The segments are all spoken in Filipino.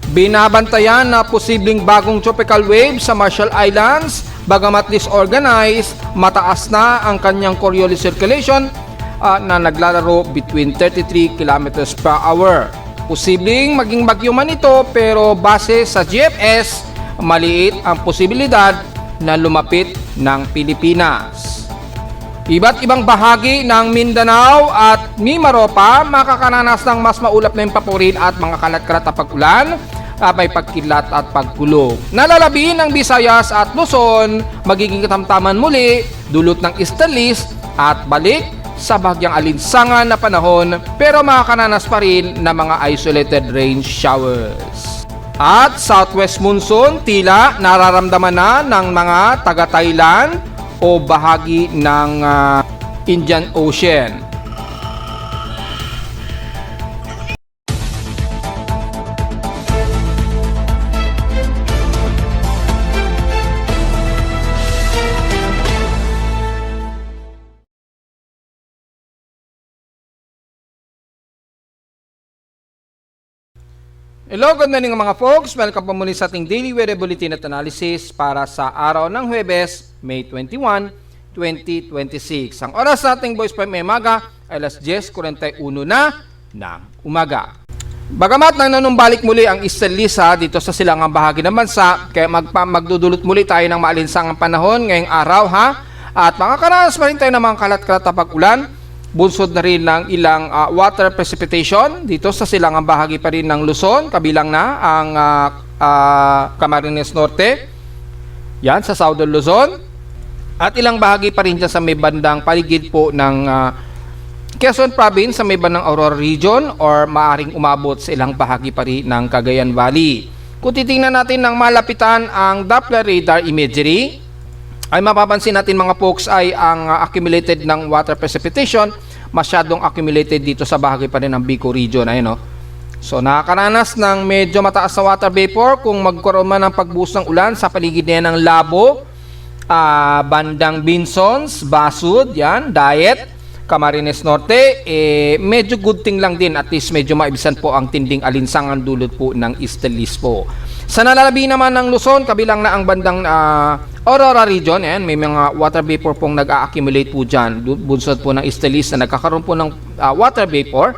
Binabantayan na posibleng bagong tropical wave sa Marshall Islands, bagamat disorganized, mataas na ang kanyang Coriolis circulation na naglalaro between 33 km per hour. Posibleng maging bagyo man ito, pero base sa GFS, maliit ang posibilidad na lumapit ng Pilipinas. Iba't ibang bahagi ng Mindanao at Mimaropa makakaranas ng mas maulap na papurin at mga kalat-kalat na pag-ulan, may pagkilat at pagkulog. Nalalabi ng Visayas at Luzon, magiging katamtaman muli, dulot ng istalis at balik sa bahagyang alinsangan na panahon, pero makakaranas pa rin ng mga isolated rain showers. At southwest monsoon tila nararamdaman na ng mga taga-Thailand o bahagi ng Indian Ocean. Hello, good morning mga folks. Welcome po muli sa ating Daily Weather Bulletin at Analysis para sa araw ng Huwebes, May 21, 2026. Ang oras sa ating Voice Prime Umaga ay alas 10:41 na ng umaga. Bagamat nang nanumbalik muli ang Istalisa dito sa silangang bahagi ng bansa, kaya magdudulot muli tayo ng maalinsangang panahon ngayong araw at makakaranas pa rin tayo ng mga kalat-kalat na pag-ulan. Bunsod na rin ng ilang water precipitation dito sa silangang bahagi pa rin ng Luzon, kabilang na ang Camarines Norte, yan sa Southern Luzon, at ilang bahagi pa rin dyan sa may bandang paligid po ng Quezon Province, sa may bandang Aurora Region, or maaring umabot sa ilang bahagi pa rin ng Cagayan Valley. Kung titingnan natin ng malapitan ang Doppler radar imagery, ay mapapansin natin mga folks ay ang accumulated ng water precipitation masyadong accumulated dito sa bahagi pa rin ng Bicol region. Ayun, no? So nakakaranas ng medyo mataas na water vapor kung magkaroon man ng pagbuhos ng ulan sa paligid niya ng Labo, bandang Binsons, Basud, yan, Dayet, Camarines Norte, medyo good thing lang din, at least medyo maibisan po ang tinding alinsangan dulot po ng Istalis po. Sa nalalabi naman ng Luzon, kabilang na ang bandang Aurora Region, yan, may mga water vapor pong nag-accumulate po dyan, bunsod po ng Istalis na nagkakaroon po ng water vapor,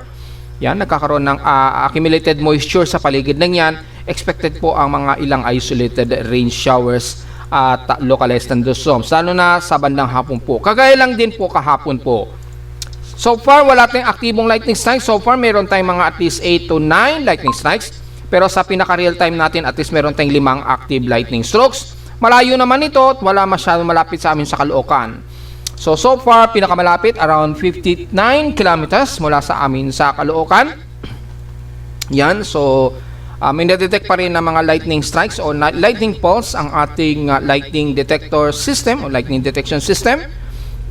yan, nagkakaroon ng accumulated moisture sa paligid ng yan. Expected po ang mga ilang isolated rain showers at localized thunderstorms, lalo na sa bandang hapon po. Kagaya lang din po kahapon po. So far, wala tayong aktibong lightning strikes. So far, meron tayong mga at least 8 to 9 lightning strikes. Pero sa pinaka-real time natin, at least meron tayong 5 active lightning strokes. Malayo naman ito at wala masyadong malapit sa amin sa Caloocan. So far, pinakamalapit, around 59 kilometers mula sa amin sa Caloocan. Yan, so may na-detect pa rin ng mga lightning strikes o lightning pulse ang ating lightning detector system o lightning detection system.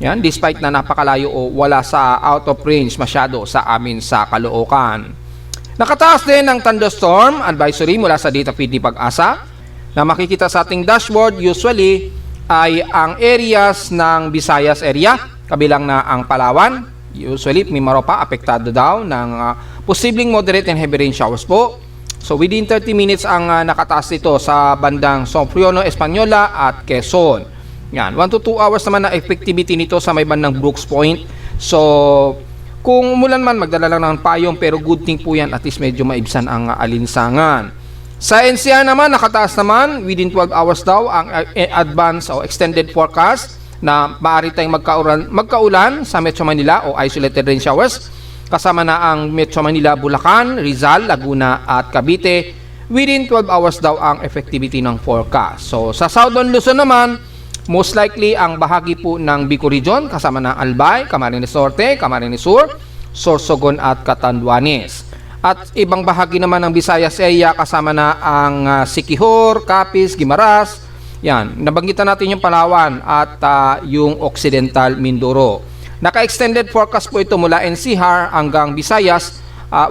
Yan, despite na napakalayo o wala sa out of range masyado sa amin sa Caloocan. Nakataas din ang thunderstorm advisory mula sa Data PD Pag-asa na makikita sa ating dashboard. Usually ay ang areas ng Visayas area, kabilang na ang Palawan. Usually, Mimaropa, apektado daw ng posibleng moderate and heavy rain showers po. So within 30 minutes ang nakataas dito sa bandang Somfriono, Española at Quezon. Yan, 1 to 2 hours naman na effectivity nito sa may bandang Brooks Point. So kung umulan man, magdala lang ng payong, pero good thing po yan, at least medyo maibsan ang alinsangan. Sa NCR naman, nakataas naman, within 12 hours daw, ang advance o extended forecast na maaari tayong magkaulan sa Metro Manila o isolated rain showers. Kasama na ang Metro Manila, Bulacan, Rizal, Laguna at Cavite. Within 12 hours daw ang effectivity ng forecast. So sa Southern Luzon naman, most likely ang bahagi po ng Bicol Region, kasama ng Albay, Camarines Norte, Camarines Sur, Sorsogon at Catanduanes. At ibang bahagi naman ng Visayas area, kasama na ang Siquijor, Capiz, Guimaras. Yan, nabanggitan natin yung Palawan at yung Occidental Mindoro. Naka-extended forecast po ito mula NCR hanggang Visayas,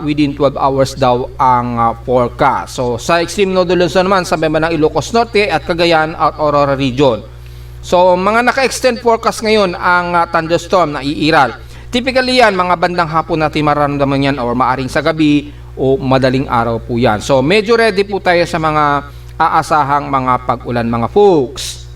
within 12 hours daw ang forecast. So sa extreme Northern Luzon naman, sa baba ng Ilocos Norte at Cagayan at Aurora Region. So mga naka-extend forecast ngayon ang thunderstorm na iiral. Typically yan, mga bandang hapon natin mararamdaman yan or maaring sa gabi o madaling araw po yan. So medyo ready po tayo sa mga aasahang mga pag-ulan mga folks.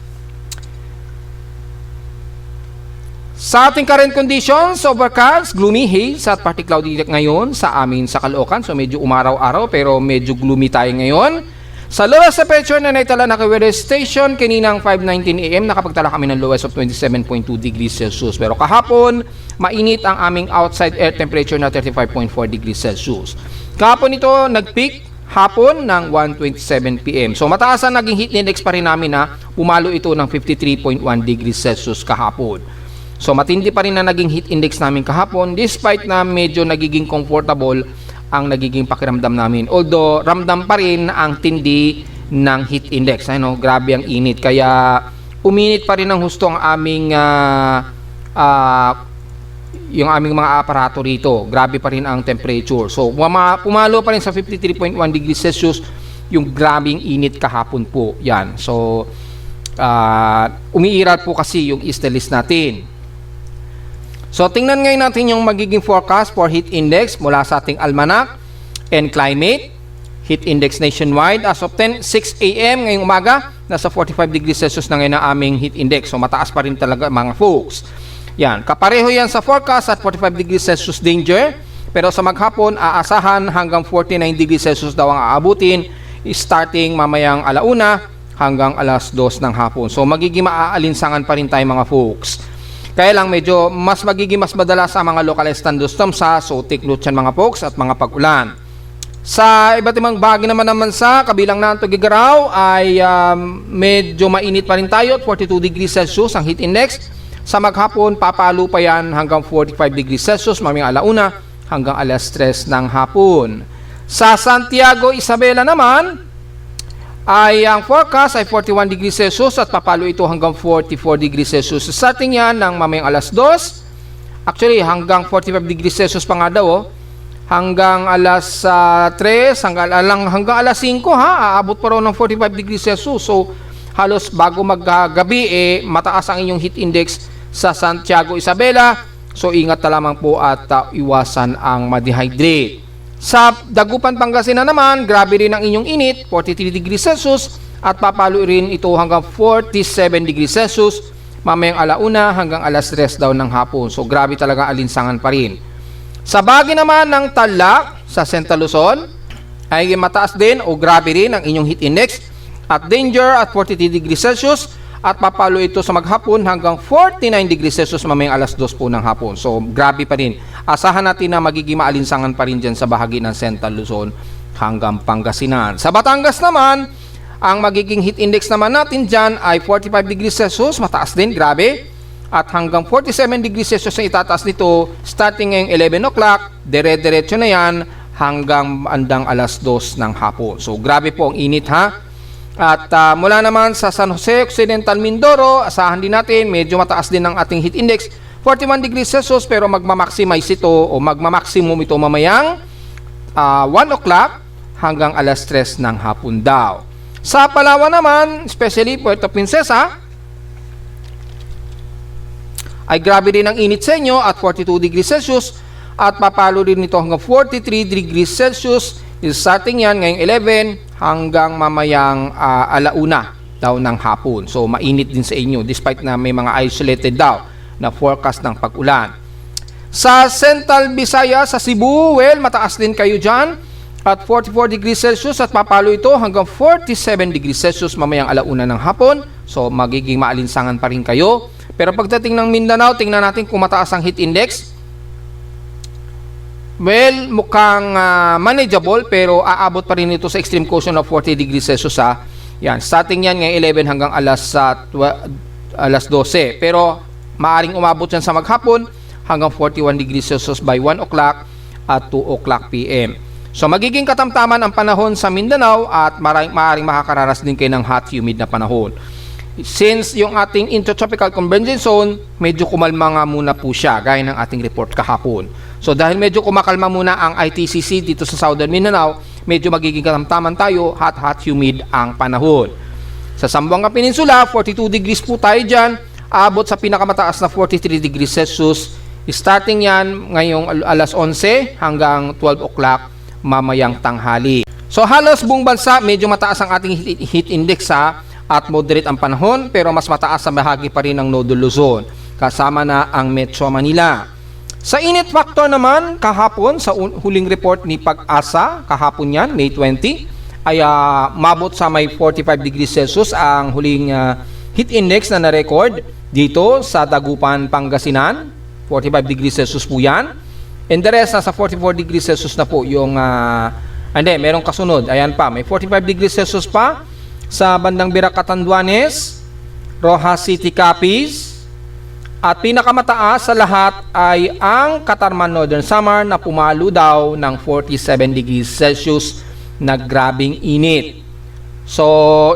Sa ating current conditions, overcast, gloomy haze at partly cloudy ngayon sa amin sa Caloocan. So medyo umaraw-araw pero medyo gloomy tayo ngayon. Sa lowest temperature na naitala na weather station, kaninang 5:19 AM, nakapagtala kami ng lowest of 27.2 degrees Celsius. Pero kahapon, mainit ang aming outside air temperature na 35.4 degrees Celsius. Kahapon ito, nag-peak hapon ng 1:27 PM. So mataas ang naging heat index pa rin namin na pumalo ito ng 53.1 degrees Celsius kahapon. So matindi pa rin na naging heat index namin kahapon despite na medyo nagiging comfortable ang nagiging pakiramdam namin. Although ramdam pa rin ang tindi ng heat index. Ano, grabe ang init. Kaya uminit pa rin ng husto ang aming yung aming mga aparato rito. Grabe pa rin ang temperature. So pumalo pa rin sa 53.1 degrees Celsius yung grabing init kahapon po. Yan. So umiiral po kasi yung easterlies natin. So tingnan ngayon natin yung magiging forecast for heat index mula sa ating almanac and climate. Heat index nationwide as of 6 AM ngayong umaga, nasa 45 degrees Celsius na ngayon ang aming heat index. So mataas pa rin talaga mga folks. Yan, kapareho yan sa forecast at 45 degrees Celsius danger. Pero sa maghapon, aasahan hanggang 49 degrees Celsius daw ang aabutin starting mamayang 1:00 hanggang 2:00 ng hapon. So magiging maaalinsangan pa rin tayo mga folks. Kaya lang medyo mas madalas ang mga localized thunderstorms so take note yan mga folks at mga pag-ulan. Sa iba't ibang bahagi naman sa kabilang ng Tugigaraw ay medyo mainit pa rin tayo at 42 degrees Celsius ang heat index. Sa maghapon papalo pa yan hanggang 45 degrees Celsius mamayang 1:00 hanggang 3:00 ng hapon. Sa Santiago, Isabela naman ay ang forecast ay 41 degrees Celsius at papalo ito hanggang 44 degrees Celsius. Starting yan ng mamayang 2:00. Actually, hanggang 45 degrees Celsius pa nga daw. Hanggang 3, hanggang 5 aabot pa raw ng 45 degrees Celsius. So, halos bago maggabi, mataas ang inyong heat index sa Santiago, Isabela. So, ingat na lamang po at iwasan ang ma-dehydrate. Sa Dagupan, Pangasinan naman, grabe rin ang inyong init, 43 degrees Celsius at papalo rin ito hanggang 47 degrees Celsius mamayang 1:00 hanggang 3:00 daw ng hapon. So grabe talaga alinsangan pa rin. Sa bahagi naman ng Tarlac sa Central Luzon ay mataas din o grabe rin ang inyong heat index at danger at 43 degrees Celsius at papalo ito sa maghapon hanggang 49 degrees Celsius mamayang 2:00 po ng hapon. So grabe pa rin. Asahan natin na magiging maalinsangan pa rin dyan sa bahagi ng Central Luzon hanggang Pangasinan. Sa Batangas naman, ang magiging heat index naman natin dyan ay 45 degrees Celsius, mataas din, grabe. At hanggang 47 degrees Celsius ang itataas nito starting ngayong 11 o'clock, dire-diretso na yan hanggang andang 2:00 ng hapon. So grabe po ang init ha. At mula naman sa San Jose Occidental, Mindoro, asahan din natin medyo mataas din ang ating heat index, 41 degrees Celsius pero magmamaximize ito o magmamaximum ito mamayang 1 o'clock hanggang 3:00 ng hapon daw. Sa Palawan naman, especially Puerto Princesa, ay grabe din ang init sa inyo at 42 degrees Celsius at papalo din ito hanggang 43 degrees Celsius. Starting yan ngayong 11 hanggang mamayang 1:00 daw ng hapon. So mainit din sa inyo despite na may mga isolated daw na forecast ng pag-ulan. Sa Central Visayas, sa Cebu, well, mataas din kayo dyan at 44 degrees Celsius at papalo ito hanggang 47 degrees Celsius mamayang 1:00 ng hapon. So magiging maalinsangan pa rin kayo. Pero pagdating ng Mindanao, tingnan natin kung mataas ang heat index. Well, mukhang manageable pero aabot pa rin ito sa extreme quotient of 40 degrees Celsius Yan, starting yan ngayong 11 hanggang 12. Pero maaring umabot yan sa maghapon hanggang 41 degrees Celsius by 1 o'clock at 2 o'clock PM. So magiging katamtaman ang panahon sa Mindanao at maaring makakaranas din kayo ng hot humid na panahon. Since yung ating intertropical convergence zone, medyo kumalma nga muna po siya gaya ng ating report kahapon. So dahil medyo kumakalma muna ang ITCC dito sa Southern Mindanao, medyo magiging katamtaman tayo, hot humid ang panahon. Sa Zamboanga Peninsula, 42 degrees po tayo dyan, aabot sa pinakamataas na 43 degrees Celsius. Starting yan ngayong 11 hanggang 12 o'clock mamayang tanghali. So halos buong bansa medyo mataas ang ating heat index at moderate ang panahon, pero mas mataas sa bahagi pa rin ng Nodal Luzon, kasama na ang Metro Manila. Sa init factor naman, kahapon sa huling report ni Pag-asa, kahapon yan, May 20, ay mabot sa may 45 degrees Celsius ang huling heat index na na-record dito sa Dagupan, Pangasinan. 45 degrees Celsius po yan. And the rest, nasa 44 degrees Celsius na po yung, merong kasunod. Ayan pa, may 45 degrees Celsius pa sa bandang Birac, Catanduanes, Rojas City, Capiz. At pinakamataas sa lahat ay ang Katarman Northern Samar na pumalo daw ng 47 degrees Celsius na grabing init. So,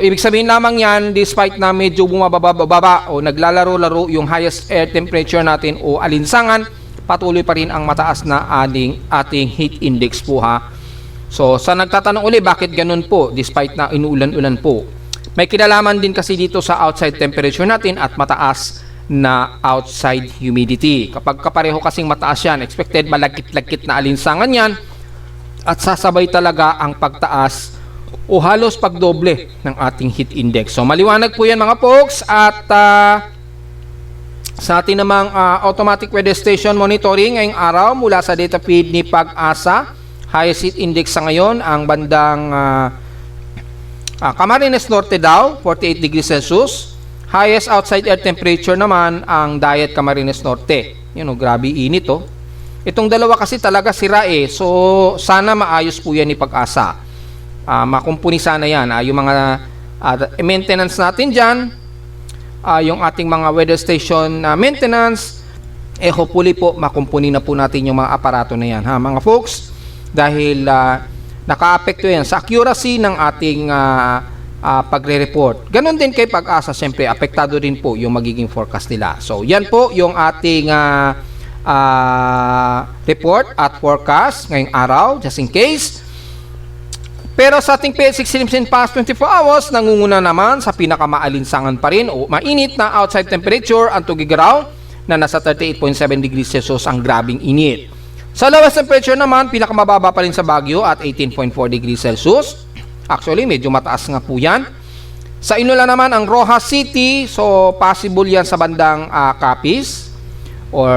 ibig sabihin lamang yan, despite na medyo bumababa o naglalaro-laro yung highest air temperature natin o alinsangan, patuloy pa rin ang mataas na ating heat index po ha. So, sa nagtatanong uli, bakit ganun po despite na inuulan-ulan po? May kinalaman din kasi dito sa outside temperature natin at mataas na outside humidity. Kapag kapareho kasing mataas yan, expected malagkit-lagkit na alinsangan yan at sasabay talaga ang pagtaas o halos pagdoble ng ating heat index. So maliwanag po yan mga folks at sa ating namang automatic weather station monitoring ngayong araw mula sa data feed ni Pag-asa, highest heat index sa ngayon ang bandang Camarines Norte daw, 48 degrees Celsius. Highest outside air temperature naman ang Dayat, Camarines Norte. Yun grabe init Itong dalawa kasi talaga sira So sana maayos po yan ni Pag-asa. Makumpuni sana yan. Yung mga maintenance natin dyan, yung ating mga weather station maintenance, hopefully po makumpuni na po natin yung mga aparato na yan mga folks. Dahil naka-apekto yan sa accuracy ng ating pagre-report. Ganon din kay Pag-asa, siyempre apektado din po yung magiging forecast nila. So yan po yung ating report at forecast ngayong araw, just in case. Pero sa ating PL6 Philippines in past 24 hours, nangunguna naman sa pinakamaalinsangan pa rin o mainit na outside temperature ang Tugigaraw na nasa 38.7 degrees Celsius ang grabing init. Sa lowest temperature naman, pinakamababa pa rin sa Baguio at 18.4 degrees Celsius. Actually, medyo mataas nga po yan. Sa Inula naman, ang Rojas City, so possible yan sa bandang Capiz. Or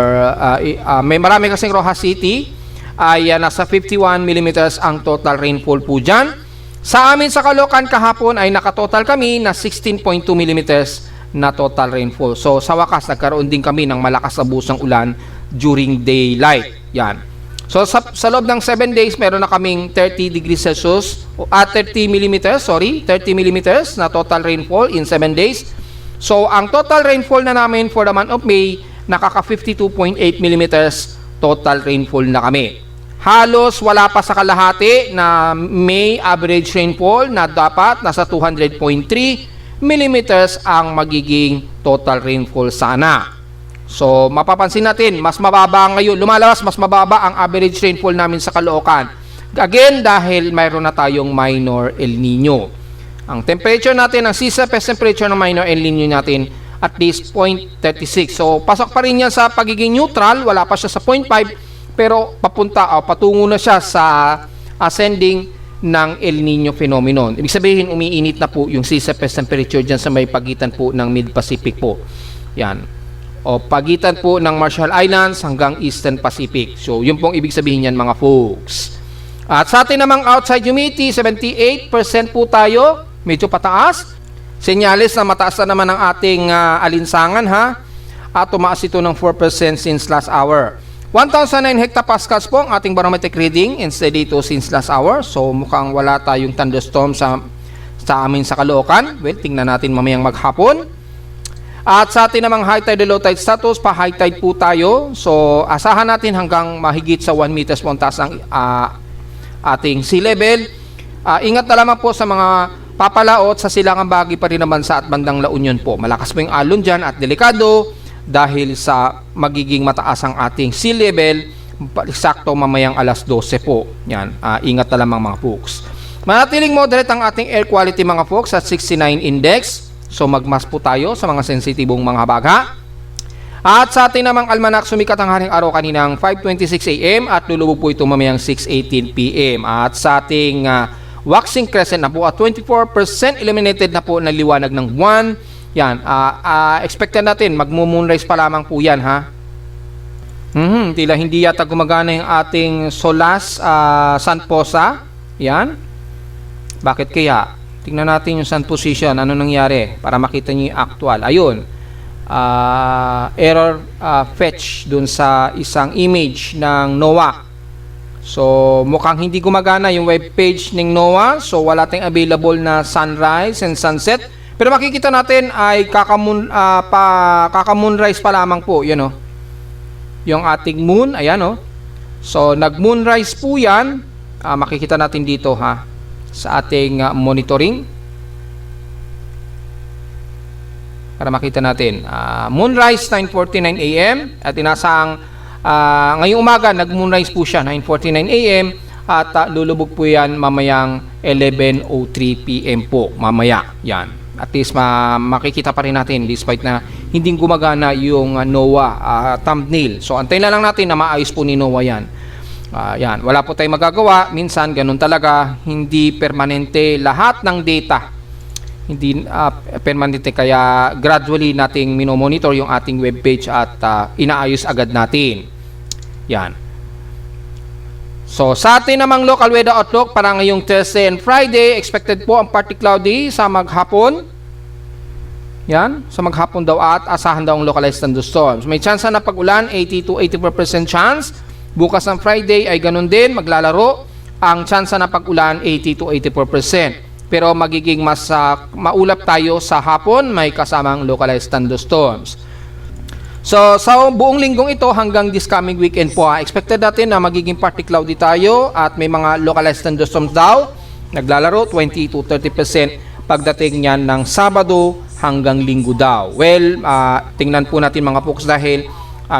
may marami kasing Rojas City. Ay nasa 51 millimeters ang total rainfall po dyan. Sa amin sa Caloocan kahapon ay nakatotal kami na 16.2 millimeters na total rainfall. So sa wakas, nagkaroon din kami ng malakas na busang ulan during daylight. Yan. So sa loob ng 7 days, meron na kaming 30 degrees Celsius at 30 millimeters na total rainfall in 7 days. So ang total rainfall na namin for the month of May, nakaka 52.8 millimeters total rainfall na kami. Halos wala pa sa kalahati na May average rainfall na dapat nasa 200.3 millimeters ang magiging total rainfall sana. So, mapapansin natin, mas mababa ngayon. Lumalabas, mas mababa ang average rainfall namin sa Caloocan. Again, dahil mayroon na tayong minor El Nino. Ang temperature natin, ang sea-surface temperature ng minor El Nino natin, at least 0.36. So, pasok pa rin yan sa pagiging neutral. Wala pa siya sa 0.5. Pero, patungo na siya sa ascending ng El Nino phenomenon. Ibig sabihin, umiinit na po yung sea-surface temperature dyan sa may pagitan po ng Mid-Pacific po. Yan. O pagitan po ng Marshall Islands hanggang Eastern Pacific. So, yun pong ibig sabihin yan mga folks. At sa atin namang outside humidity, 78% po tayo. Medyo pataas. Senyales na mataas na naman ang ating alinsangan At tumaas ito ng 4% since last hour. 1,009 hectopascals po ang ating barometric reading instead dito since last hour. So, mukhang wala tayong thunderstorm sa amin sa Caloocan. Well, tingnan natin mamayang maghapon. At sa atin namang high tide, low tide status, pa-high tide po tayo. So, asahan natin hanggang mahigit sa 1 meters po ang taas ng ating sea level. Ingat na lamang po sa mga papalaot sa silangang bahagi pa rin naman sa at bandang La Union po. Malakas po yung alon dyan at delikado dahil sa magiging mataas ang ating sea level. Eksakto mamayang alas 12 po. Yan, ingat na lamang mga folks. Manatiling moderate ang ating air quality mga folks at 69 index. So magmas po tayo sa mga sensitibong mga baga. At sa ating namang almanak, sumikat ang haring araw kaninang 5:26 AM at lulubog po ito mamayang 6:18 PM. At sa ating waxing crescent na po at 24% illuminated na po na liwanag ng buwan. Yan, expected natin magmo-moonrise pa lamang po yan, ha. Tila hindi yata gumagana yung ating Solas sun posa. Yan. Bakit kaya? Tingnan natin yung sun position. Ano nangyari? Para makita nyo yung actual. Ayun. Error fetch dun sa isang image ng NOAA. So, mukhang hindi gumagana yung web page ng NOAA. So, wala tayong available na sunrise and sunset. Pero makikita natin ay kaka-moonrise pa lamang po. Yan, oh. Yung ating moon. Ayan, oh. So, nag-moonrise po yan. Makikita natin dito, ha, sa ating monitoring. Para makita natin. Moonrise, 9:49 AM. At inasang ngayong umaga, nag-moonrise po siya, 9:49 AM. At lulubog po yan mamayang 11:03 PM po. Mamaya. Yan. At least makikita pa rin natin despite na hindi gumagana yung NOAA thumbnail. So, antayin na lang natin na maayos po ni NOAA yan. Yan. Wala po tayong magagawa. Minsan, ganun talaga. Hindi permanente lahat ng data. Hindi permanente, kaya gradually nating minomonitor yung ating webpage at inaayos agad natin. Yan. So, sa atin namang local weather outlook para ngayong Thursday and Friday, expected po ang partly cloudy sa maghapon. Yan, sa maghapon daw at asahan daw ang localized thunderstorms. May chance na pag-ulan, 80 to 84% chance. Bukas ng Friday ay ganun din, maglalaro. Ang chance na pag-ulan, 80 to 84%. Pero magiging mas maulap tayo sa hapon, may kasamang localized thunderstorms. So, sa buong linggong ito hanggang this coming weekend po, expected natin na magiging partly cloudy tayo at may mga localized thunderstorms daw. Naglalaro, 20 to 30% pagdating niyan ng Sabado hanggang Linggo daw. Well, tingnan po natin mga folks dahil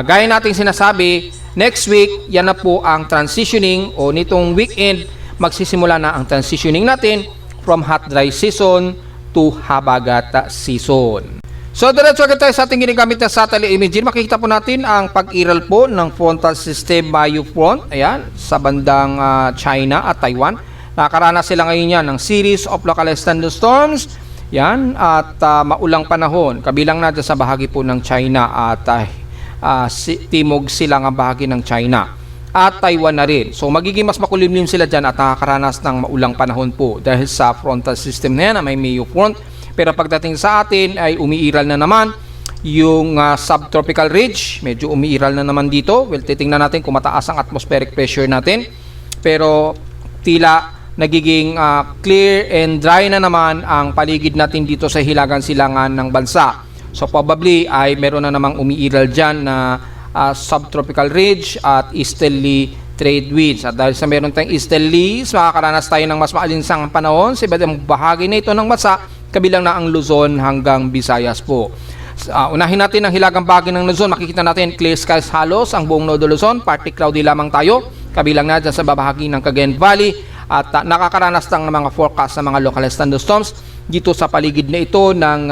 gaya nating sinasabi, next week, yan na po ang transitioning o nitong weekend, magsisimula na ang transitioning natin from hot dry season to habagat season. So, diretso agad tayo sa ating ginagamit na satellite imaging. Makikita po natin ang pag-iral po ng frontal system Mayu front. Ayan, sa bandang China at Taiwan. Nakakaranas sila ngayon yan ng series of localized thunderstorms. Yan, at maulang panahon. Kabilang na sa bahagi po ng China at timog silang bahagi ng China. At Taiwan na rin. So, magiging mas makulimlim sila dyan at nakakaranas ng maulang panahon po dahil sa frontal system na yan na may Mayu front. Pero pagdating sa atin ay umiiral na naman yung subtropical ridge. Medyo umiiral na naman dito. Well, titingnan natin kung mataas ang atmospheric pressure natin. Pero tila nagiging clear and dry na naman ang paligid natin dito sa hilagang silangan ng bansa. So probably ay meron na namang umiiral dyan na subtropical ridge at easterly trade winds. At dahil sa meron tayong easterlies, makakaranas tayo ng mas maalinsang panahon sa iba't ibang bahagi na ito ng bansa, kabilang na ang Luzon hanggang Visayas po. Unahin natin ang hilagang bahagi ng Luzon. Makikita natin clear skies halos ang buong Nodo Luzon. Partly cloudy lamang tayo. Kabilang na dyan sa babahagi ng Cagayan Valley. At nakakaranas ng mga forecast ng mga localized thunderstorms dito sa paligid na ito ng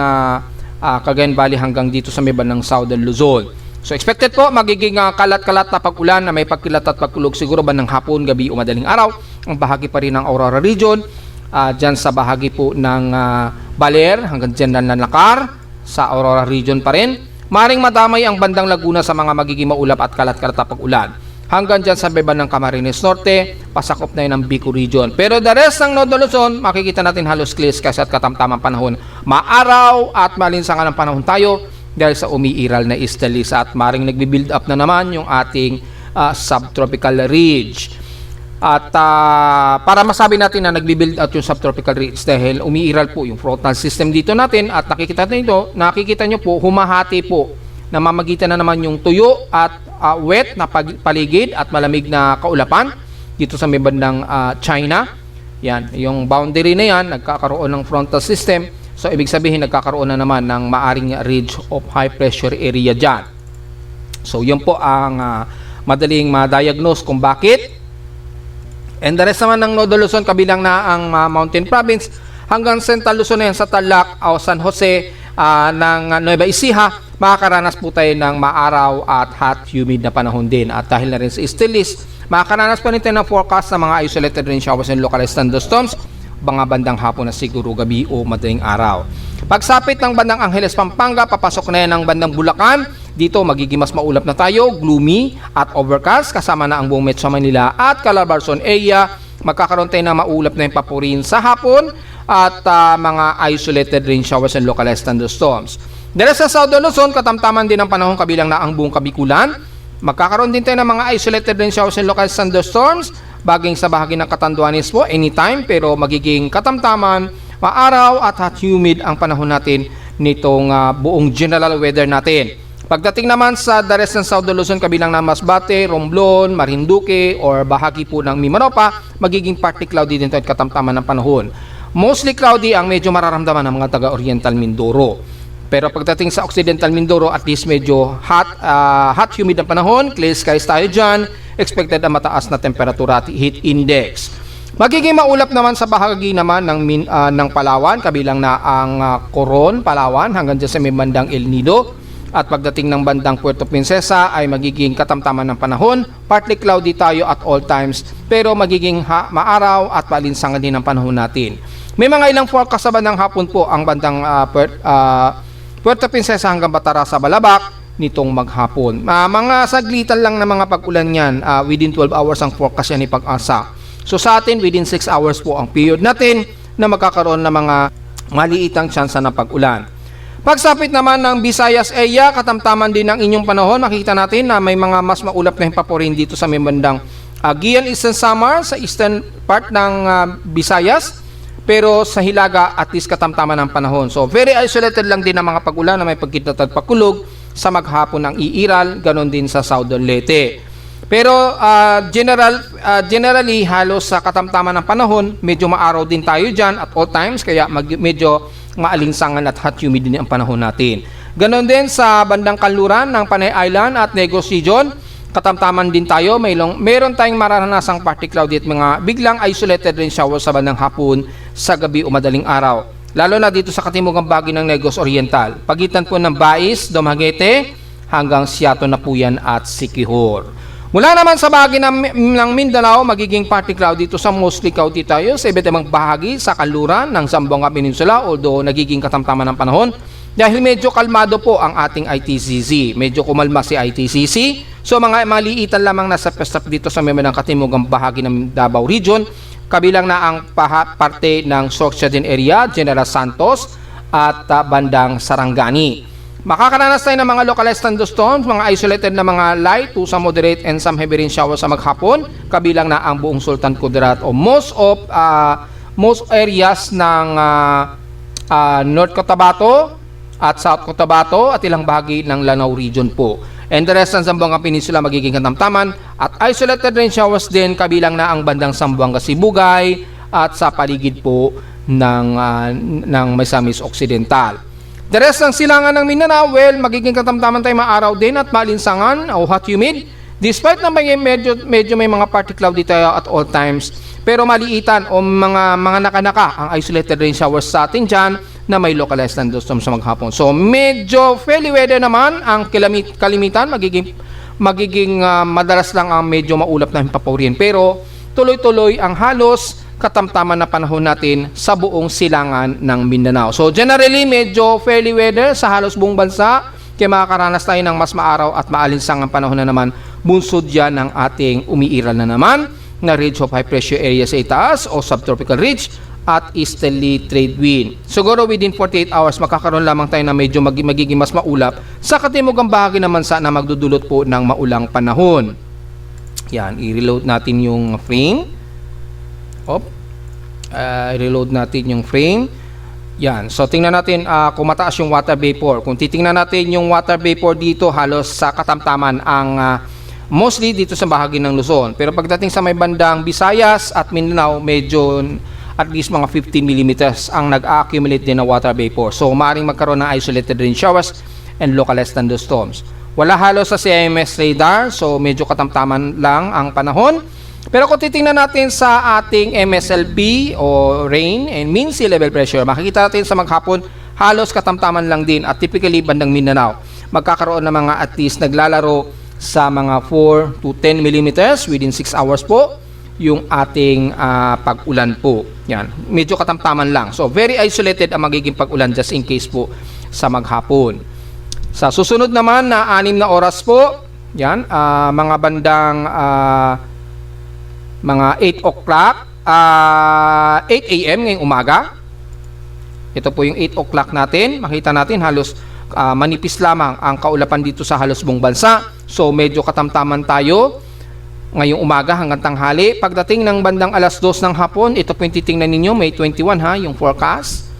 Cagayan Valley hanggang dito sa may bandang Southern Luzon. So expected po magiging kalat-kalat na pag-ulan na may pagkilat at pagkulog siguro bandang hapon, gabi o madaling araw. Ang bahagi pa rin ng Aurora region. Dyan sa bahagi po ng Baler hanggang dyan ng Lakar sa Aurora region pa rin. Maring madamay ang bandang Laguna sa mga magiging maulap at kalat-kalat na pag-ulan. Hanggang dyan sa beba ng Camarines Norte, pasakop na yun ang Bicol region. Pero the rest ng Nodo Luzon, makikita natin halos clear skies at katamtamang panahon. Maaraw at malinsangan ang panahon tayo dahil sa umiiral na easterlies at maring nagbi-build up na naman yung ating subtropical ridge. At para masabi natin na nagbi-build out yung subtropical ridge dahil umiiral po yung frontal system dito natin at nakikita nyo po, humahati po. Namamagitan na naman yung tuyo at wet na paligid at malamig na kaulapan dito sa may bandang China. Yan, yung boundary na yan, nagkakaroon ng frontal system. So, ibig sabihin, nagkakaroon na naman ng maaring ridge of high pressure area dyan. So, yun po ang madaling ma-diagnose kung bakit. And the rest naman ng Nodo Luzon, kabilang na ang Mountain Province hanggang Central Luzon na yan sa Tarlac o San Jose ng Nueva Ecija, makakaranas po tayo ng maaraw at hot, humid na panahon din. At dahil na rin sa still list, makakaranas pa rin tayo ng forecast ng mga isolated rain showers and localized thunderstorms, mga bandang hapon na siguro gabi o madaling araw. Pagsapit ng bandang Angeles, Pampanga, papasok na yan ng bandang Bulacan. Dito magiging mas maulap na tayo, gloomy at overcast, kasama na ang buong Metro Manila at Calabarzon area. Magkakaroon tayo ng maulap na yung papurin sa hapon at mga isolated rain showers and localized thunderstorms. Dahil sa Southern Luzon, katamtaman din ang panahon kabilang na ang buong Kabikulan. Magkakaroon din tayo ng mga isolated rain showers and localized thunderstorms, baging sa bahagi ng Catanduanes po anytime, pero magiging katamtaman, maaraw at hot humid ang panahon natin nitong buong general weather natin. Pagdating naman sa the rest ng Southern Luzon, kabilang ng Masbate, Romblon, Marinduque, or bahagi po ng Mimaropa, magiging partly cloudy din ito at katamtaman ng panahon. Mostly cloudy ang medyo mararamdaman ng mga taga-Oriental Mindoro. Pero pagdating sa Occidental Mindoro, at least medyo hot humid ang panahon, clear skies tayo dyan, expected ang mataas na temperatura at heat index. Magiging maulap naman sa bahagi naman ng Palawan, kabilang na ang Coron, Palawan, hanggang dyan sa may bandang El Nido. At pagdating ng bandang Puerto Princesa ay magiging katamtaman ng panahon, partly cloudy tayo at all times, pero magiging maaraw at palinsangan din ang panahon natin. May mga ilang forecast sa bandang hapon po ang bandang Puerto Princesa hanggang Batara sa Balabac nitong maghapon. Mga saglitan lang na mga pag-ulan yan, within 12 hours ang forecast yan ni Pag-asa. So sa atin, within 6 hours po ang period natin na magkakaroon ng mga maliitang tsansa ng pag-ulan. Pagsapit naman ng Visayas area, katamtaman din ng inyong panahon, makikita natin na may mga mas maulap na himpaporin dito sa may bandang Aguian Eastern Samar, sa eastern part ng Visayas, pero sa Hilaga at least katamtaman ng panahon. So very isolated lang din ang mga pag-ulan na may pagkitat at pagkulog sa maghapon ng Iiral, ganon din sa Southern Leyte. Pero generally halos sa katamtaman ng panahon, medyo maaraw din tayo dyan at all times, kaya medyo maalinsangan at hot humid din ang panahon natin. Ganon din sa bandang kanluran ng Panay Island at Negros Region, katamtaman din tayo. Meron tayong mararanasang partly cloudy at mga biglang isolated rain showers sa bandang hapon, sa gabi o madaling araw. Lalo na dito sa katimugang bahagi ng Negros Oriental. Pagitan po ng Bais, Dumaguete, hanggang Siato na po yan at Siquijor. Mula naman sa bahagi ng Mindanao, magiging partly cloudy dito sa mostly cloudy tayo sa iba't ibang bahagi sa kanluran ng Zamboanga Peninsula, although nagiging katamtaman ng panahon dahil medyo kalmado po ang ating ITCC. Medyo kumalma si ITCC. So mga maliitan lamang nasa pestap dito sa member ng katimugang bahagi ng Davao Region, kabilang na ang parte ng Sorsogon area, General Santos at bandang Sarangani. Makakaranas tayo ng mga localized thunderstorms, mga isolated na mga light to some moderate and some heavy rain showers sa maghapon, kabilang na ang buong Sultan Kudarat o most areas ng North Cotabato at South Cotabato at ilang bahagi ng Lanao region po. And the rest ng Zamboanga Peninsula magiging katamtaman at isolated rain showers din, kabilang na ang bandang Zamboanga Sibugay at sa paligid po ng Misamis Occidental. The rest ng silangan ng Mindanao, magiging katamtaman tayo maaraw din at malinsangan o hot humid. Despite na medyo may mga partly cloudy tayo at all times, pero maliitan o mga nakanaka ang isolated rain showers sa atin dyan na may localized thunderstorms sa maghapon. So medyo fairly weather naman ang kalimitan, magiging madalas lang ang medyo maulap na himpaporin. Pero tuloy-tuloy ang halos katamtaman na panahon natin sa buong silangan ng Mindanao. So generally, medyo fairly weather sa halos buong bansa, kaya makakaranas tayo ng mas maaraw at maalinsangang panahon na naman. Bunsod yan ng ating umiiral na naman na ridge of high pressure area sa itaas o subtropical ridge at easterly trade wind. Siguro within 48 hours, makakaroon lamang tayo na medyo magiging mas maulap sa katimugang bahagi naman na magdudulot po ng maulang panahon. Yan, i-reload natin yung frame. Reload natin yung frame. Yan. So tingnan natin kung mataas yung water vapor. Kung titingnan natin yung water vapor dito, halos sa katamtaman ang mostly dito sa bahagi ng Luzon. Pero pagdating sa may bandang Visayas at Mindanao, medyo at least mga 15 millimeters ang nag-accumulate din na water vapor. So maaaring magkaroon ng isolated rain showers and localized thunderstorms. Wala halos sa CIMS radar, so medyo katamtaman lang ang panahon. Pero kung titingnan natin sa ating MSLP o rain and mean sea level pressure, makikita natin sa maghapon halos katamtaman lang din at typically bandang Mindanao. magkakaroon ng mga at least naglalaro sa mga 4 to 10 millimeters within 6 hours po yung ating pag-ulan po. Yan, medyo katamtaman lang. So very isolated ang magiging pag-ulan just in case po sa maghapon. Sa susunod naman na 6 na oras po, yan, mga bandang mga 8 o'clock, 8 a.m. ngayong umaga. Ito po yung 8 o'clock natin. Makita natin halos manipis lamang ang kaulapan dito sa halos buong bansa. So medyo katamtaman tayo ngayong umaga hanggang tanghali. Pagdating ng bandang alas 2 ng hapon, ito po yung titingnan ninyo, May 21 ha, yung forecast.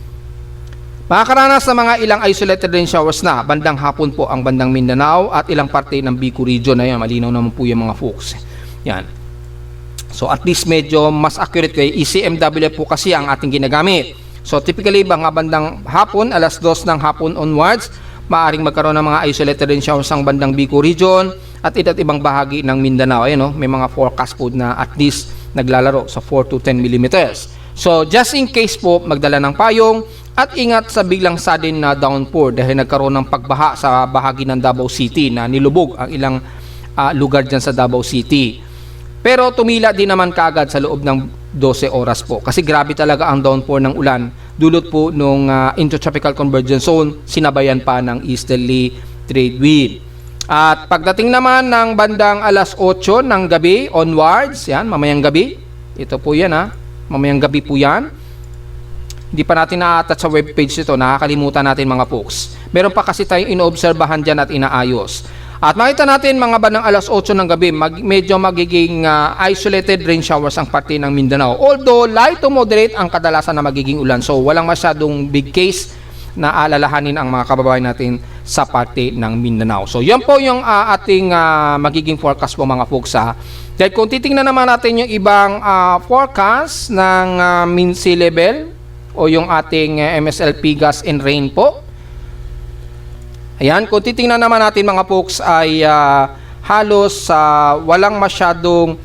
Makakaranas ng mga ilang isolated rain showers na bandang hapon po ang bandang Mindanao at ilang parte ng Bicol region. Ayan, malinaw naman po yung mga folks. Yan. So at least medyo mas accurate kay ECMWF po kasi ang ating ginagamit. So typically mga bandang hapon, alas 2 ng hapon onwards, maaring magkaroon ng mga isolated rain showers ang bandang Bicol region at iba't ibang bahagi ng Mindanao. Ayan, no? May mga forecast po na at least naglalaro sa 4 to 10 millimeters. So just in case po, magdala ng payong at ingat sa biglang sudden na downpour dahil nagkaroon ng pagbaha sa bahagi ng Davao City na nilubog ang ilang lugar dyan sa Davao City. Pero tumila din naman kaagad sa loob ng 12 oras po kasi grabe talaga ang downpour ng ulan dulot po nung intertropical convergence zone, sinabayan pa ng easterly trade wind. At pagdating naman ng bandang alas 8 ng gabi onwards, yan, mamayang gabi, ito po yan ha, mamayang gabi po yan. Hindi pa natin na-attach sa webpage ito, nakakalimutan natin mga folks. Meron pa kasi tayong inoobserbahan dyan at inaayos. At makita natin mga bandang alas 8 ng gabi, medyo magiging isolated rain showers ang parte ng Mindanao. Although light to moderate ang kadalasan na magiging ulan. So walang masyadong big case na alalahanin ang mga kababayan natin sa parte ng Mindanao. So yan po yung ating magiging forecast po mga folks ha. Dahil kung titingnan naman natin yung ibang forecast ng mean sea level o yung ating MSLP gas and rain po. Ayan, kung titingnan naman natin mga folks ay halos walang masyadong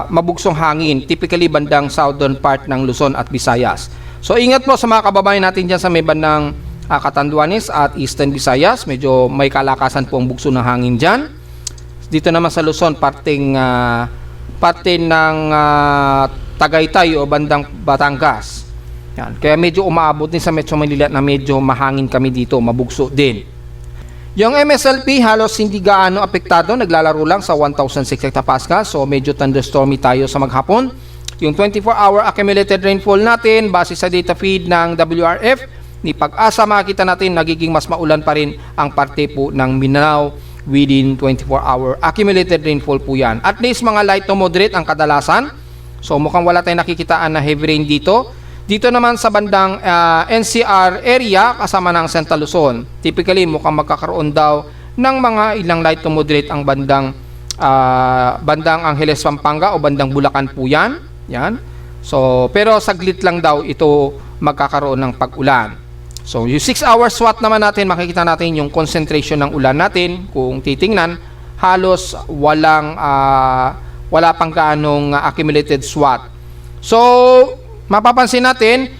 mabugsong hangin. Typically bandang southern part ng Luzon at Visayas. So ingat po sa mga kababayan natin dyan sa may bandang Catanduanes at Eastern Visayas. Medyo may kalakasan po ang bugso ng hangin dyan. Dito naman sa Luzon, parte ng Tagaytay o bandang Batangas. Yan. Kaya medyo umaabot din sa Metro Manila na medyo mahangin kami dito, mabugso din. Yung MSLP halos hindi gaano apektado, naglalaro lang sa 1,006 hectopascal. So medyo thunderstormy tayo sa maghapon. Yung 24-hour accumulated rainfall natin base sa data feed ng WRF, ni Pag-asa makikita natin nagiging mas maulan pa rin ang parte po ng Mindanao within 24-hour accumulated rainfall po yan. At least mga light to moderate ang kadalasan. So mukhang wala tayong nakikitaan na heavy rain dito. Dito naman sa bandang NCR area kasama ng Central Luzon, typically mukhang magkakaroon daw ng mga ilang light to moderate ang bandang Angeles, Pampanga o bandang Bulacan po yan. Yan. So, pero saglit lang daw ito magkakaroon ng pag-ulan. So, yung 6 hours SWOT naman natin, makikita natin yung concentration ng ulan natin. Kung titingnan, halos wala pang gaanong accumulated SWOT. So, mapapansin natin,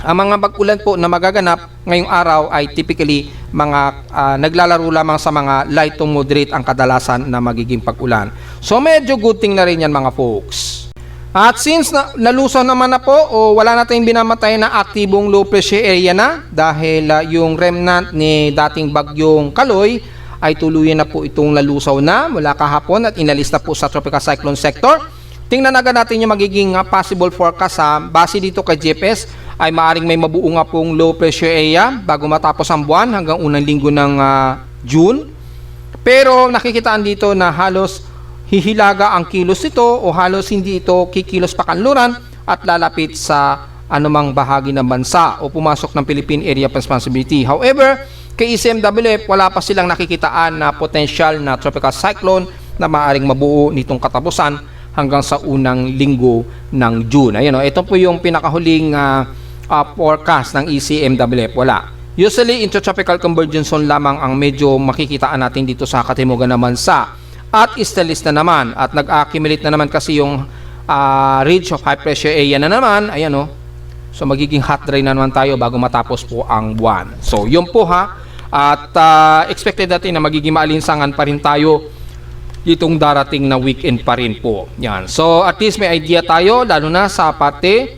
ang mga pag-ulan po na magaganap ngayong araw ay typically mga naglalaro lamang sa mga light to moderate ang kadalasan na magiging pag-ulan. So, medyo good thing na rin yan mga folks. At since nalusaw naman na po o wala na tayong binamatay na aktibong low pressure area na dahil yung remnant ni dating bagyong Kaloy ay tuluyan na po itong nalusaw na mula kahapon at inalis na po sa tropical cyclone sector. Tingnan agad natin yung magiging possible forecast ha. Base dito kay GPS ay maaaring may mabuo nga pong low pressure area bago matapos ang buwan hanggang unang linggo ng June. Pero nakikitaan dito na halos hihilaga ang kilos nito o halos hindi ito kikilos pa kanluran at lalapit sa anumang bahagi ng bansa o pumasok ng Philippine Area of Responsibility. However, kay ECMWF wala pa silang nakikitaan na potential na tropical cyclone na maaaring mabuo nitong katapusan hanggang sa unang linggo ng June. Ayun, ito po yung pinakahuling forecast ng ECMWF. Wala. Usually, intertropical convergence zone lamang ang medyo makikitaan natin dito sa katimugan ng bansa. At easterlies na naman at nag-accumulate na naman kasi yung ridge of high pressure area na naman. Ayan So magiging hot dry na naman tayo bago matapos po ang buwan. So yun po ha At expected natin na magiging maalinsangan pa rin tayo itong darating na weekend pa rin po. Yan. So at least may idea tayo, lalo na sa parte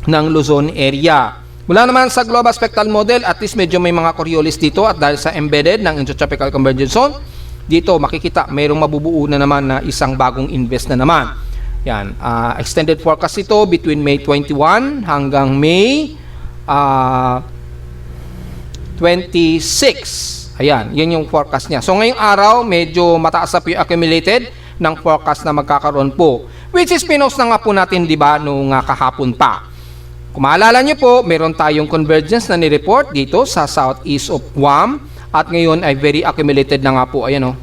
ng Luzon area. Mula naman sa global spectral model, at least medyo may mga Coriolis dito, at dahil sa embedded ng Intertropical Convergence Zone, dito makikita mayroong mabubuo na naman na isang bagong invest na naman. Yan. Extended forecast ito between May 21 hanggang May 26. Ayan, yun yung forecast niya. So ngayong araw, medyo mataas na po yung accumulated ng forecast na magkakaroon po. Which is pinost na nga po natin, di ba, nung kahapon pa. Kung maalala nyo po, meron tayong convergence na ni-report dito sa southeast of Guam. At ngayon ay very accumulated na nga po. Ayan o.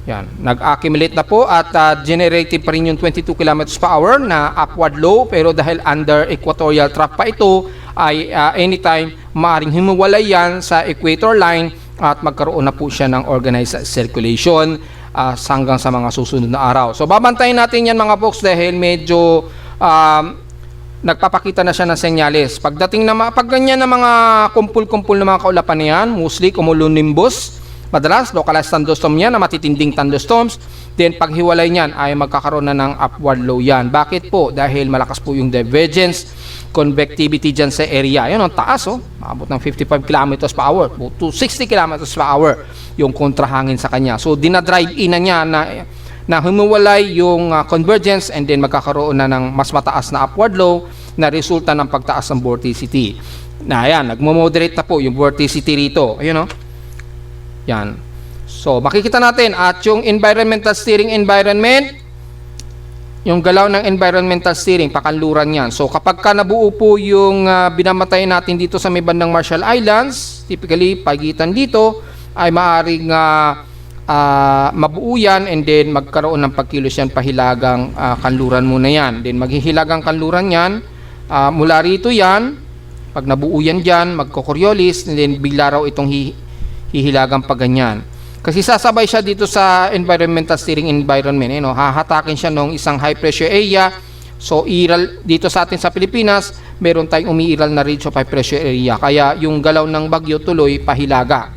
Yan, nag-accumulate na po at generated pa rin yung 22 km per hour na upward low, pero dahil under equatorial trough pa ito, ay anytime maaaring humuwalay yan sa equator line at magkaroon na po siya ng organized circulation hanggang sa mga susunod na araw. So babantayin natin yan mga folks dahil medyo nagpapakita na siya ng senyales. Pagdating na pag ganyan na mga kumpul-kumpul na mga kaulapan na yan, mostly cumulonimbus, madalas localized thunderstorm yan na matitinding thunderstorms, then paghiwalay niyan ay magkakaroon na ng upward low yan. Bakit po? Dahil malakas po yung divergence convectivity dyan sa area. Yan ang taas, maabot ng 55 km per hour to 60 km per hour yung kontrahangin sa kanya. So dinadrive in na niya na humuwalay yung convergence, and then magkakaroon na ng mas mataas na upward low na resulta ng pagtaas ng vorticity. Na yan, nagmo-moderate na po yung vorticity rito. Ayun, yan. So makikita natin at yung environmental steering environment, yung galaw ng environmental steering, pakanluran yan. So kapag ka nabuo po yung binamatay natin dito sa may bandang Marshall Islands, typically pagitan dito ay maaaring mabuo yan, and then magkaroon ng pagkilos yan pahilagang kanluran muna yan. Then maghihilagang kanluran yan, mula rito yan, pag nabuo yan dyan, magko-Coriolis, and then bigla raw itong hihilagang pa ganyan. Kasi sasabay siya dito sa environmental steering environment. Hahatakin siya ng isang high pressure area. So iral dito sa atin sa Pilipinas, meron tayong umiiral na ridge of high pressure area. Kaya yung galaw ng bagyo tuloy pahilaga.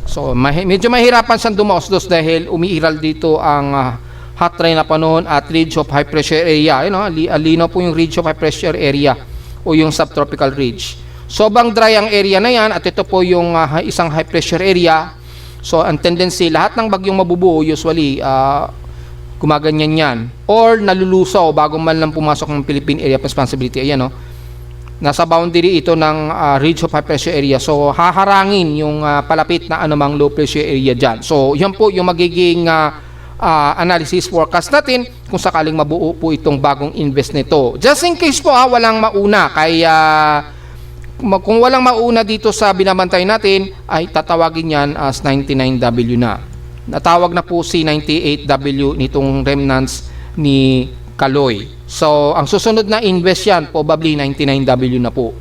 So medyo mahirapan siyang dumaos-dos dahil umiiral dito ang hot rain na panahon at ridge of high pressure area. Alino po yung ridge of high pressure area o yung subtropical ridge. Sobrang dry ang area na yan, at ito po yung isang high pressure area. So ang tendency, lahat ng bagyong mabubuo usually gumaganyan yan or nalulusaw bago man lang pumasok ng Philippine Area of Responsibility. Ayan, nasa boundary ito ng ridge of high pressure area. So haharangin yung palapit na anumang low pressure area dyan. So yan po yung magiging analysis forecast natin kung sakaling mabuo po itong bagong invest nito. Just in case po walang mauna, kaya kung walang mauna dito sa binabantay natin, ay tatawagin yan as 99W na. Natawag na po si 98W nitong remnants ni Kaloy. So, ang susunod na invest yan, probably 99W na po.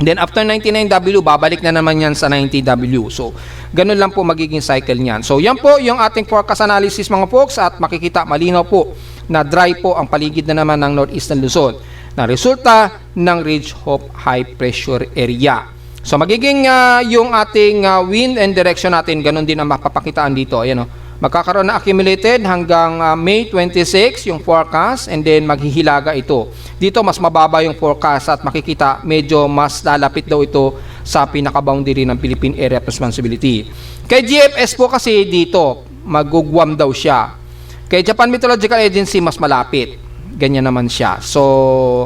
Then, after 99W, babalik na naman yan sa 90W. So, ganun lang po magiging cycle niyan. So, yan po yung ating forecast analysis mga folks, at makikita malinaw po na dry po ang paligid na naman ng Northeastern Luzon na resulta ng ridge of high pressure area. So magiging yung ating wind and direction natin, ganun din ang mapapakitaan dito. Ayan, magkakaroon na accumulated hanggang May 26 yung forecast, and then maghihilaga ito. Dito mas mababa yung forecast at makikita medyo mas lalapit daw ito sa pinaka-boundary ng Philippine Area of Responsibility. Kay GFS po kasi dito, magugwam daw siya. Kay Japan Meteorological Agency, mas malapit. Ganyan naman siya. So,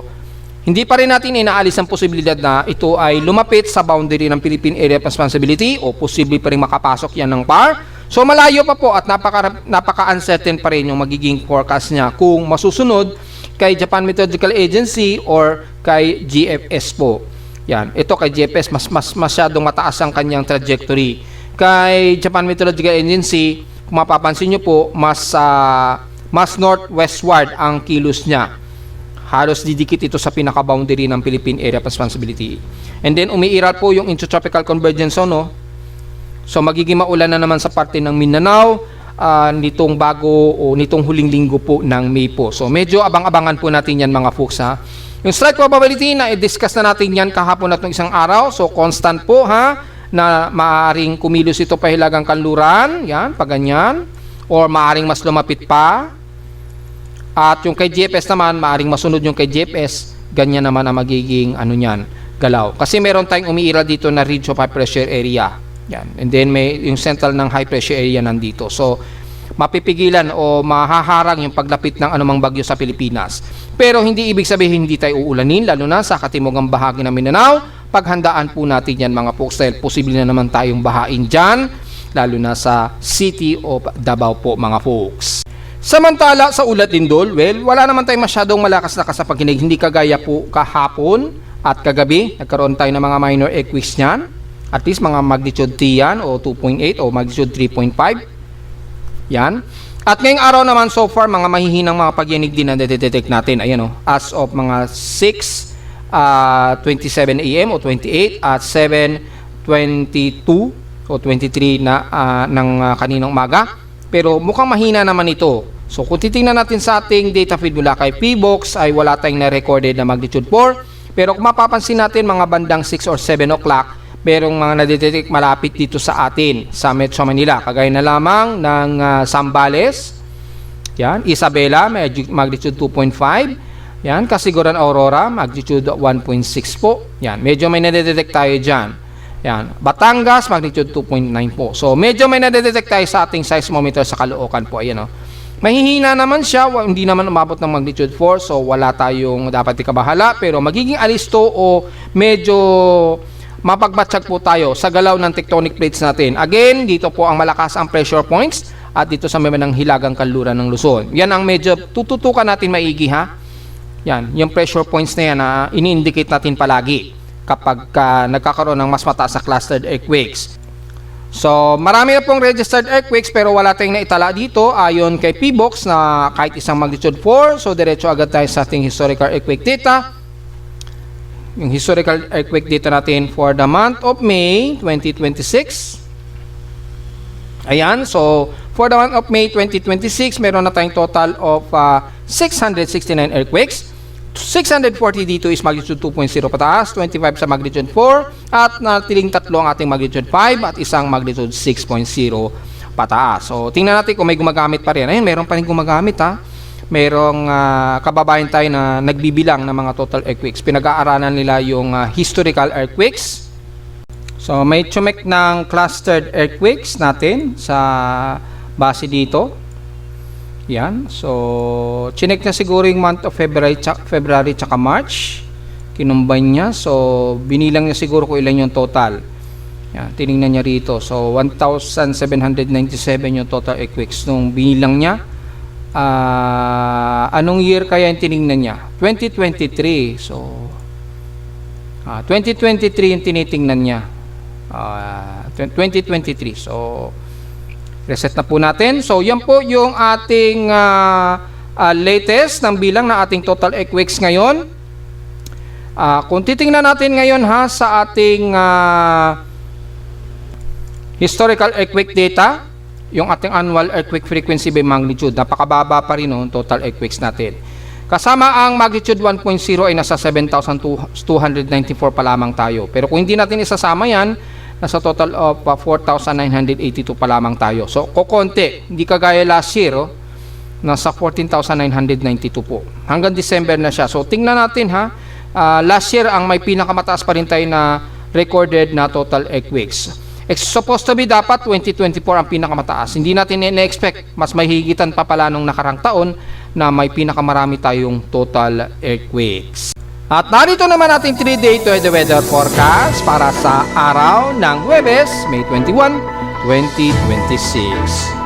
hindi pa rin natin inaalis ang posibilidad na ito ay lumapit sa boundary ng Philippine Area of Responsibility, o posible pa rin makapasok yan ng PAR. So, malayo pa po at napaka-uncertain pa rin yung magiging forecast niya kung masusunod kay Japan Meteorological Agency or kay GFS po. Yan. Ito kay GFS, mas masyadong mataas ang kanyang trajectory. Kay Japan Meteorological Agency, kung mapapansin nyo po, mas northwestward ang kilos niya. Halos didikit ito sa pinaka-boundary ng Philippine Area of Responsibility. And then umiiral po yung Intertropical Convergence Zone. So magiging maulan na naman sa parte ng Mindanao nitong huling linggo po ng May po. So medyo abang-abangan po natin yan mga folks, Yung strike probability na i-discuss na natin yan kahapon at ng isang araw. So constant po ha, na maaring kumilos ito pahilagang kanluran, yan, pag ganyan, or maaring mas lumapit pa. At yung kay GPS naman, maaring masunod yung kay GPS, ganyan naman ang magiging ano niyan, galaw. Kasi meron tayong umiiral dito na ridge of high pressure area. Yan. And then may yung central ng high pressure area nandito. So mapipigilan o mahaharang yung paglapit ng anumang bagyo sa Pilipinas. Pero hindi ibig sabihin hindi tayo uulanin, lalo na sa katimugang bahagi ng Mindanao. Paghandaan po natin yan mga folks, dahil posible na naman tayong bahain dyan, lalo na sa City of Davao po mga folks. Samantala sa ulat lindol, well, wala naman tayong masyadong malakas na kasapaginig, hindi kagaya po kahapon at kagabi, nagkaroon tayo ng mga minor earthquakes niyan, at least mga magnitude 3 yan, o 2.8 o magnitude 3.5, yan. At ngayong araw naman so far, mga mahihinang mga pagyanig din na detect natin, ayan o, as of mga 6:27 AM o 28 at 7:22 o 23 na ng kaninang umaga. Pero mukhang mahina naman ito. So kung titingnan natin sa ating data feed mula kay PBOX ay wala tayong na-recorded na magnitude 4. Pero kung mapapansin natin mga bandang 6 or 7 o'clock, merong mga nadetect malapit dito sa atin sa Metro Manila. Kagaya na lamang ng Zambales, yan, Isabela, magnitude 2.5. Yan, Kasiguran Aurora, magnitude 1.6 po. Yan, medyo may nadetect tayo dyan. Yan, Batangas, magnitude 2.9 po. So, medyo may nadetect tayo sa ating seismometer sa Caloocan po. Ayan o. Mahihina naman siya, hindi naman umabot ng magnitude 4. So, wala tayong dapat ikabahala. Pero magiging alisto o medyo mapagbatsyag po tayo sa galaw ng tectonic plates natin. Again, dito po ang malakas ang pressure points at dito sa may ng hilagang kanluran ng Luzon. Yan ang medyo tututukan natin maigi ha. Yan, yung pressure points na yan na ini-indicate natin palagi kapag nagkakaroon ng mas mataas na clustered earthquakes. So, marami na pong registered earthquakes pero wala tayong naitala dito ayon kay PBOX na kahit isang magnitude 4. So, diretso agad tayo sa ating historical earthquake data. Yung historical earthquake data natin for the month of May 2026. Ayan, so for the month of May 2026, meron na tayong total of 669 earthquakes. 640 dito is magnitude 2.0 pataas, 25 sa magnitude 4, at natiling tatlo ang ating magnitude 5 at isang magnitude 6.0 pataas. So, tingnan natin kung may gumagamit pa rin. Ayun, meron pa rin gumagamit ha. Merong kababayan tayo na nagbibilang ng mga total earthquakes. Pinag-aaralan nila yung historical earthquakes. So, may chumek ng clustered earthquakes natin sa base dito. Yan. So, chinek na siguro yung month of February tsaka March. Kinumbine niya. So, binilang niya siguro kung ilan yung total. Yan. Tinignan niya rito. So, 1,797 yung total earthquakes nung binilang niya. Anong year kaya yung tinignan niya? 2023. So, 2023 yung tinitingnan niya. 2023. So, reset na po natin. So, yan po yung ating latest ng bilang na ating total earthquakes ngayon. Kung titingnan natin ngayon ha sa ating historical earthquake data, yung ating annual earthquake frequency by magnitude, napakababa pa rin no, total earthquakes natin. Kasama ang magnitude 1.0 ay nasa 7,294 pa lamang tayo. Pero kung hindi natin isasama yan, nasa total of 4,982 pa lamang tayo. So, kukonti. Hindi kagaya last year, nasa 14,992 po. Hanggang December na siya. So, tingnan natin ha. Last year, ang may pinakamataas pa rin tayo na recorded na total earthquakes. It's supposed to be dapat 2024 ang pinakamataas. Hindi natin na-expect. Mas mahigitan pa pala nung nakarang taon na may pinakamarami tayong total earthquakes. At narito naman ating 3-day weather forecast para sa araw ng Huwebes, May 21, 2026.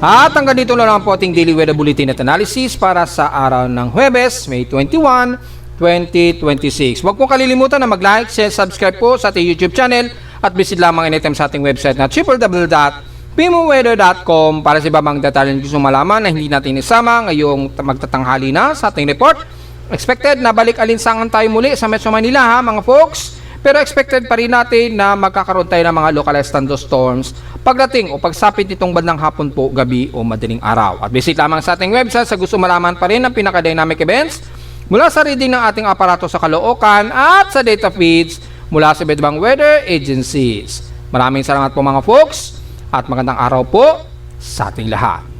At hanggang dito na lang po ating Daily Weather Bulletin at Analysis para sa araw ng Huwebes, May 21, 2026. Huwag po kalilimutan na mag-like, share, subscribe po sa ating YouTube channel at visit lamang anytime sa ating website na www.pimoweather.com para sa iba mang detalye gusto malaman na hindi natin isama ngayong magtatanghali na sa ating report. Expected na balik alinsangan tayo muli sa Metro Manila ha mga folks. Pero expected pa rin natin na magkakaroon tayo ng mga localized thunderstorms pagdating o pagsapit nitong bandang hapon po, gabi o madaling araw. At visit lamang sa ating website sa gusto malaman pa rin ng pinaka-dynamic events mula sa reading ng ating aparato sa Caloocan at sa data feeds mula sa iba't ibang weather agencies. Maraming salamat po mga folks at magandang araw po sa ating lahat.